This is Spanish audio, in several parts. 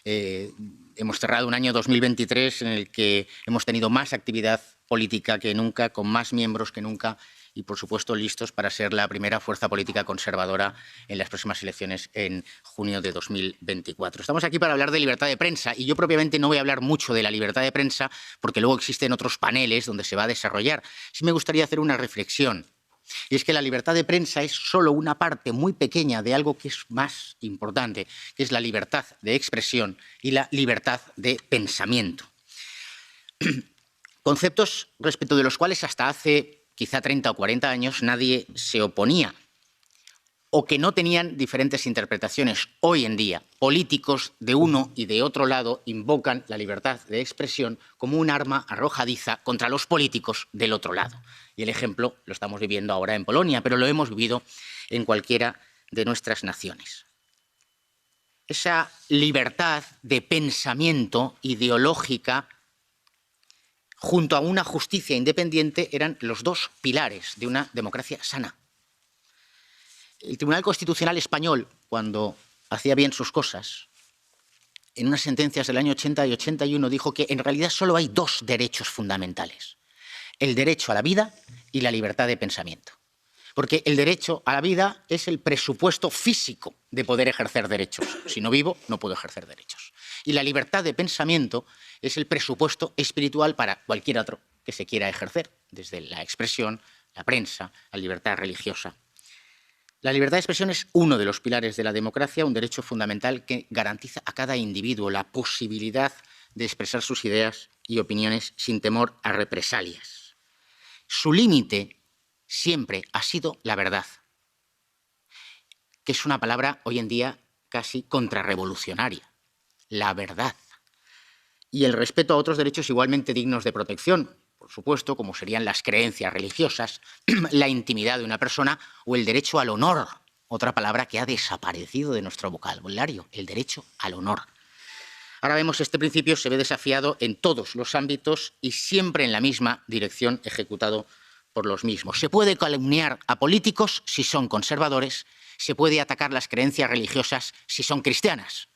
Hemos cerrado un año 2023 en el que hemos tenido más actividad política que nunca, con más miembros que nunca y, por supuesto, listos para ser la primera fuerza política conservadora en las próximas elecciones en junio de 2024. Estamos aquí para hablar de libertad de prensa y yo propiamente no voy a hablar mucho de la libertad de prensa porque luego existen otros paneles donde se va a desarrollar. Sí me gustaría hacer una reflexión. Y es que la libertad de prensa es solo una parte muy pequeña de algo que es más importante, que es la libertad de expresión y la libertad de pensamiento. Conceptos respecto de los cuales hasta hace quizá 30 o 40 años nadie se oponía o que no tenían diferentes interpretaciones. Hoy en día, políticos de uno y de otro lado invocan la libertad de expresión como un arma arrojadiza contra los políticos del otro lado. Y el ejemplo lo estamos viviendo ahora en Polonia, pero lo hemos vivido en cualquiera de nuestras naciones. Esa libertad de pensamiento ideológica junto a una justicia independiente eran los dos pilares de una democracia sana. El Tribunal Constitucional español, cuando hacía bien sus cosas, en unas sentencias del año 80 y 81 dijo que en realidad solo hay dos derechos fundamentales: el derecho a la vida y la libertad de pensamiento. Porque el derecho a la vida es el presupuesto físico de poder ejercer derechos. Si no vivo, no puedo ejercer derechos. Y la libertad de pensamiento es el presupuesto espiritual para cualquier otro que se quiera ejercer, desde la expresión, la prensa, la libertad religiosa. La libertad de expresión es uno de los pilares de la democracia, un derecho fundamental que garantiza a cada individuo la posibilidad de expresar sus ideas y opiniones sin temor a represalias. Su límite siempre ha sido la verdad, que es una palabra hoy en día casi contrarrevolucionaria. La verdad. Y el respeto a otros derechos igualmente dignos de protección, por supuesto, como serían las creencias religiosas, la intimidad de una persona o el derecho al honor, otra palabra que ha desaparecido de nuestro vocabulario, el derecho al honor. Ahora vemos este principio se ve desafiado en todos los ámbitos y siempre en la misma dirección, ejecutado por los mismos. Se puede calumniar a políticos si son conservadores, se puede atacar las creencias religiosas si son cristianas.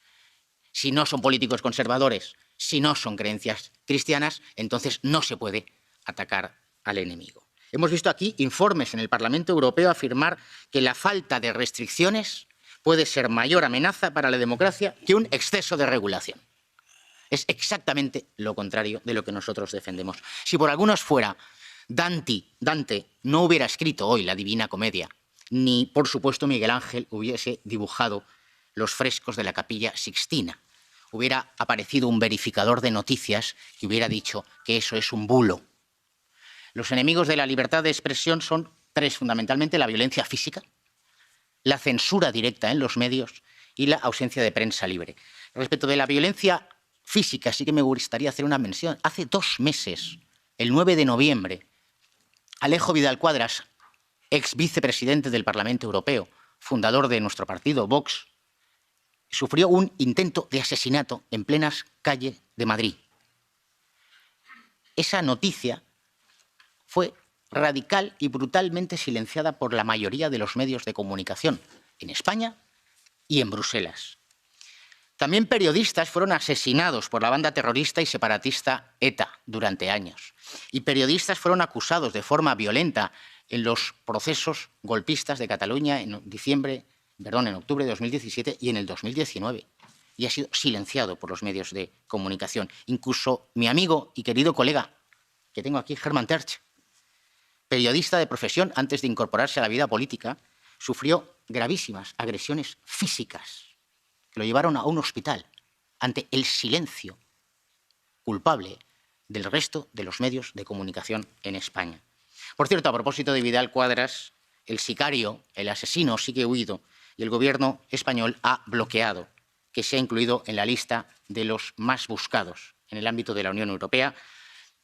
Si no son políticos conservadores, si no son creencias cristianas, entonces no se puede atacar al enemigo. Hemos visto aquí informes en el Parlamento Europeo afirmar que la falta de restricciones puede ser mayor amenaza para la democracia que un exceso de regulación. Es exactamente lo contrario de lo que nosotros defendemos. Si por algunos fuera, Dante no hubiera escrito hoy la Divina Comedia, ni, por supuesto, Miguel Ángel hubiese dibujado los frescos de la Capilla Sixtina. Hubiera aparecido un verificador de noticias que hubiera dicho que eso es un bulo. Los enemigos de la libertad de expresión son tres, fundamentalmente: la violencia física, la censura directa en los medios y la ausencia de prensa libre. Respecto de la violencia física, sí que me gustaría hacer una mención. Hace 2 meses, el 9 de noviembre, Alejo Vidal Quadras, ex vicepresidente del Parlamento Europeo, fundador de nuestro partido, Vox, sufrió un intento de asesinato en plenas calles de Madrid. Esa noticia fue radical y brutalmente silenciada por la mayoría de los medios de comunicación en España y en Bruselas. También periodistas fueron asesinados por la banda terrorista y separatista ETA durante años. Y periodistas fueron acusados de forma violenta en los procesos golpistas de Cataluña en octubre de 2017 y en el 2019. Y ha sido silenciado por los medios de comunicación. Incluso mi amigo y querido colega, que tengo aquí, Hermann Tertsch, periodista de profesión antes de incorporarse a la vida política, sufrió gravísimas agresiones físicas que lo llevaron a un hospital ante el silencio culpable del resto de los medios de comunicación en España. Por cierto, a propósito de Vidal Quadras, el sicario, el asesino, sigue huido y el gobierno español ha bloqueado que sea incluido en la lista de los más buscados en el ámbito de la Unión Europea.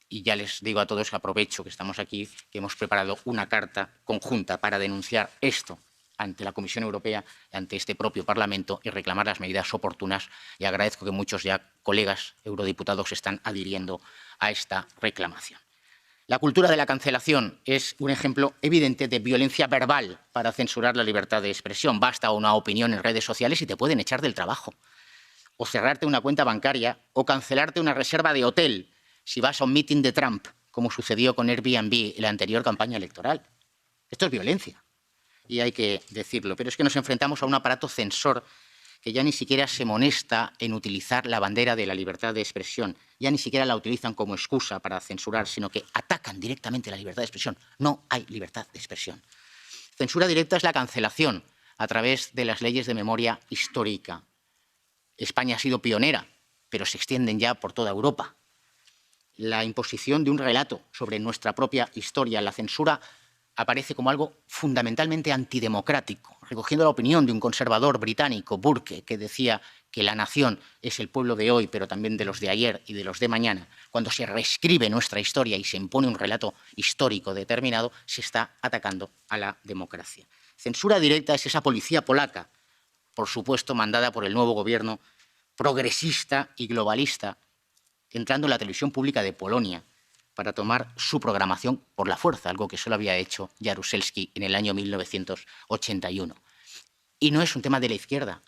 Y ya les digo a todos, que aprovecho que estamos aquí, que hemos preparado una carta conjunta para denunciar esto ante la Comisión Europea, ante este propio Parlamento, y reclamar las medidas oportunas. Y agradezco que muchos ya colegas eurodiputados se están adhiriendo a esta reclamación. La cultura de la cancelación es un ejemplo evidente de violencia verbal para censurar la libertad de expresión. Basta una opinión en redes sociales y te pueden echar del trabajo. o cerrarte una cuenta bancaria, o cancelarte una reserva de hotel si vas a un meeting de Trump, como sucedió con Airbnb en la anterior campaña electoral. Esto es violencia, y hay que decirlo. Pero es que nos enfrentamos a un aparato censor que ya ni siquiera se molesta en utilizar la bandera de la libertad de expresión. Ya ni siquiera la utilizan como excusa para censurar, sino que atacan directamente la libertad de expresión. No hay libertad de expresión. Censura directa es la cancelación a través de las leyes de memoria histórica. España ha sido pionera, pero se extienden ya por toda Europa. La imposición de un relato sobre nuestra propia historia, la censura, aparece como algo fundamentalmente antidemocrático, recogiendo la opinión de un conservador británico, Burke, que decía que la nación es el pueblo de hoy, pero también de los de ayer y de los de mañana. Cuando se reescribe nuestra historia y se impone un relato histórico determinado, se está atacando a la democracia. Censura directa es esa policía polaca, por supuesto mandada por el nuevo gobierno progresista y globalista, entrando en la televisión pública de Polonia para tomar su programación por la fuerza, algo que solo había hecho Jaruzelski en el año 1981. Y no es un tema de la izquierda,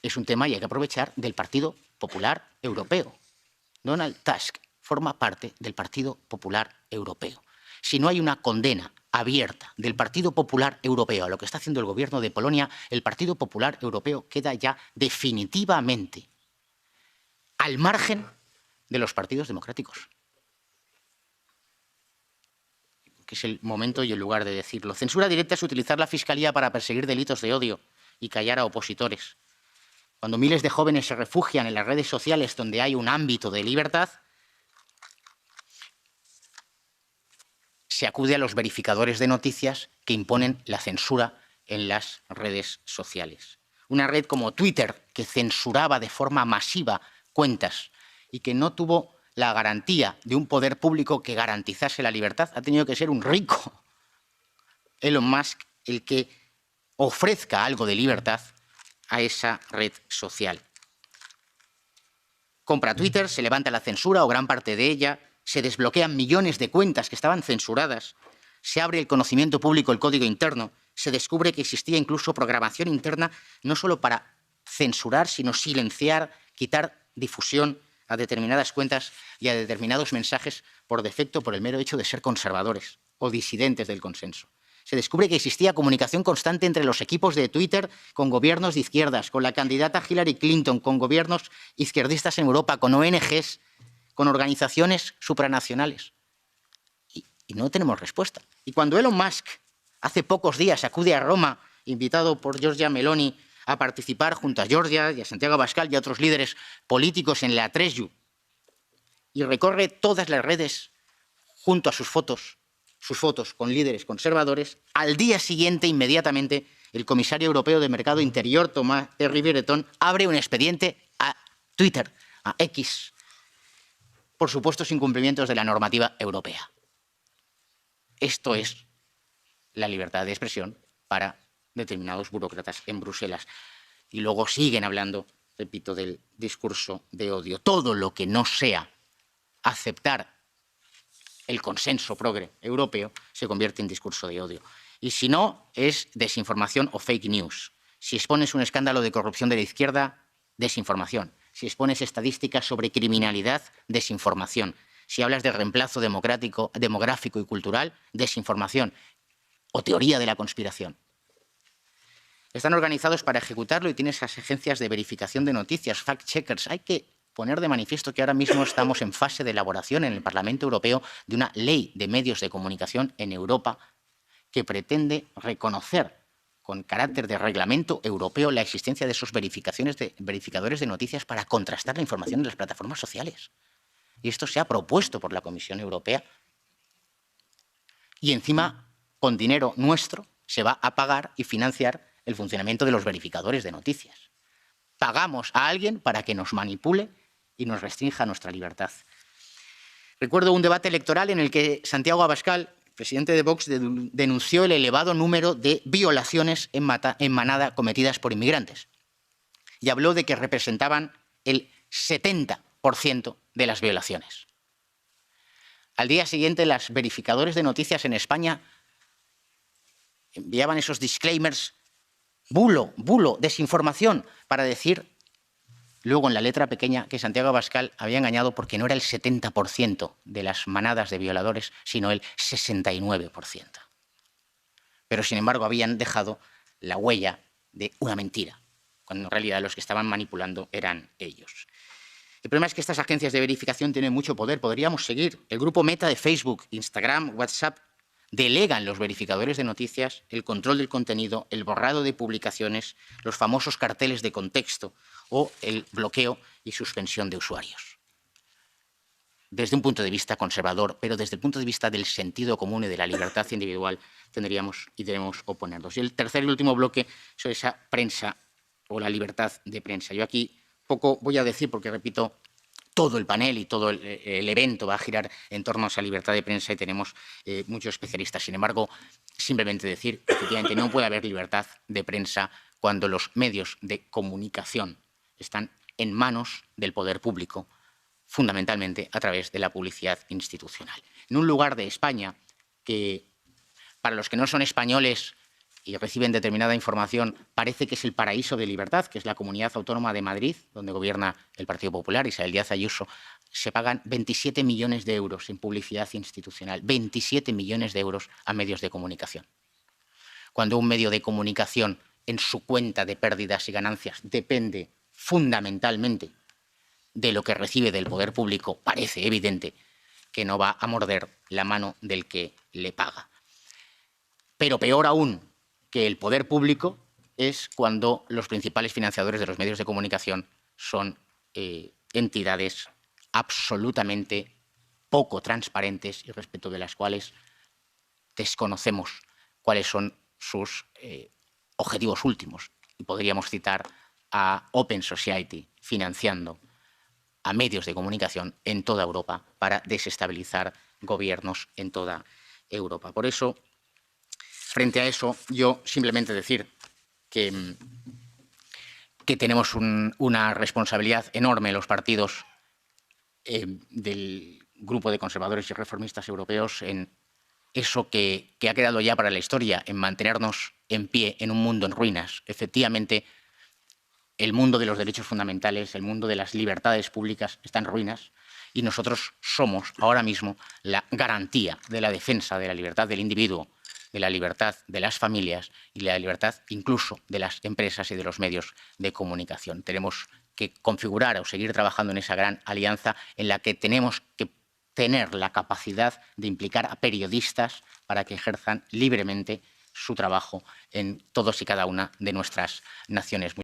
es un tema, y hay que aprovechar, del Partido Popular Europeo. Donald Tusk forma parte del Partido Popular Europeo. Si no hay una condena abierta del Partido Popular Europeo a lo que está haciendo el gobierno de Polonia, el Partido Popular Europeo queda ya definitivamente al margen de los partidos democráticos. Que es el momento y el lugar de decirlo. Censura directa es utilizar la Fiscalía para perseguir delitos de odio y callar a opositores. Cuando miles de jóvenes se refugian en las redes sociales donde hay un ámbito de libertad, se acude a los verificadores de noticias que imponen la censura en las redes sociales. Una red como Twitter, que censuraba de forma masiva cuentas y que no tuvo la garantía de un poder público que garantizase la libertad, ha tenido que ser un rico Elon Musk el que ofrezca algo de libertad a esa red social. Compra Twitter, se levanta la censura o gran parte de ella, se desbloquean millones de cuentas que estaban censuradas, se abre el conocimiento público, el código interno, se descubre que existía incluso programación interna no solo para censurar, sino silenciar, quitar difusión a determinadas cuentas y a determinados mensajes por defecto por el mero hecho de ser conservadores o disidentes del consenso. Se descubre que existía comunicación constante entre los equipos de Twitter con gobiernos de izquierdas, con la candidata Hillary Clinton, con gobiernos izquierdistas en Europa, con ONGs, con organizaciones supranacionales. Y no tenemos respuesta. Y cuando Elon Musk hace pocos días acude a Roma, invitado por Giorgia Meloni, a participar junto a Georgia y a Santiago Abascal y a otros líderes políticos en la Atresju, y recorre todas las redes junto a sus fotos con líderes conservadores, al día siguiente, inmediatamente, el comisario europeo de Mercado Interior, Tomás Thierry Breton, abre un expediente a Twitter, a X, por supuestos incumplimientos de la normativa europea. Esto es la libertad de expresión para determinados burócratas en Bruselas. Y luego siguen hablando, repito, del discurso de odio. Todo lo que no sea aceptar el consenso progre europeo se convierte en discurso de odio. Y si no, es desinformación o fake news. Si expones un escándalo de corrupción de la izquierda, desinformación. Si expones estadísticas sobre criminalidad, desinformación. Si hablas de reemplazo demográfico y cultural, desinformación. O teoría de la conspiración. Están organizados para ejecutarlo y tienen esas agencias de verificación de noticias, fact-checkers. Hay que poner de manifiesto que ahora mismo estamos en fase de elaboración en el Parlamento Europeo de una ley de medios de comunicación en Europa que pretende reconocer con carácter de reglamento europeo la existencia de esos verificadores de noticias para contrastar la información en las plataformas sociales. Y esto se ha propuesto por la Comisión Europea y encima, con dinero nuestro, se va a pagar y financiar el funcionamiento de los verificadores de noticias. Pagamos a alguien para que nos manipule y nos restrinja nuestra libertad. Recuerdo un debate electoral en el que Santiago Abascal, presidente de Vox, denunció el elevado número de violaciones en manada cometidas por inmigrantes y habló de que representaban el 70% de las violaciones. Al día siguiente, los verificadores de noticias en España enviaban esos disclaimers, bulo, desinformación, para decir luego en la letra pequeña que Santiago Abascal había engañado porque no era el 70% de las manadas de violadores, sino el 69%. Pero, sin embargo, habían dejado la huella de una mentira, cuando en realidad los que estaban manipulando eran ellos. El problema es que estas agencias de verificación tienen mucho poder. Podríamos seguir. El grupo Meta de Facebook, Instagram, WhatsApp, delegan los verificadores de noticias el control del contenido, el borrado de publicaciones, los famosos carteles de contexto o el bloqueo y suspensión de usuarios. Desde un punto de vista conservador, pero desde el punto de vista del sentido común y de la libertad individual, tendríamos y debemos oponernos. Y el tercer y último bloque sobre esa prensa o la libertad de prensa. Yo aquí poco voy a decir porque, repito, todo el panel y todo el evento va a girar en torno a esa libertad de prensa y tenemos muchos especialistas. Sin embargo, simplemente decir que efectivamente no puede haber libertad de prensa cuando los medios de comunicación están en manos del poder público, fundamentalmente a través de la publicidad institucional. En un lugar de España que, para los que no son españoles y reciben determinada información, parece que es el paraíso de libertad, que es la Comunidad Autónoma de Madrid, donde gobierna el Partido Popular, Isabel Díaz Ayuso, se pagan 27 millones de euros en publicidad institucional, 27 millones de euros a medios de comunicación. Cuando un medio de comunicación en su cuenta de pérdidas y ganancias depende fundamentalmente de lo que recibe del poder público, parece evidente que no va a morder la mano del que le paga. Pero peor aún que el poder público es cuando los principales financiadores de los medios de comunicación son entidades absolutamente poco transparentes y respecto de las cuales desconocemos cuáles son sus objetivos últimos. Y podríamos citar a Open Society financiando a medios de comunicación en toda Europa para desestabilizar gobiernos en toda Europa. Por eso, frente a eso, yo simplemente decir que tenemos una responsabilidad enorme los partidos del grupo de conservadores y reformistas europeos en eso que ha quedado ya para la historia, en mantenernos en pie en un mundo en ruinas. Efectivamente, el mundo de los derechos fundamentales, el mundo de las libertades públicas está en ruinas y nosotros somos ahora mismo la garantía de la defensa de la libertad del individuo, de la libertad de las familias y la libertad incluso de las empresas y de los medios de comunicación. Tenemos que configurar o seguir trabajando en esa gran alianza en la que tenemos que tener la capacidad de implicar a periodistas para que ejerzan libremente su trabajo en todos y cada una de nuestras naciones.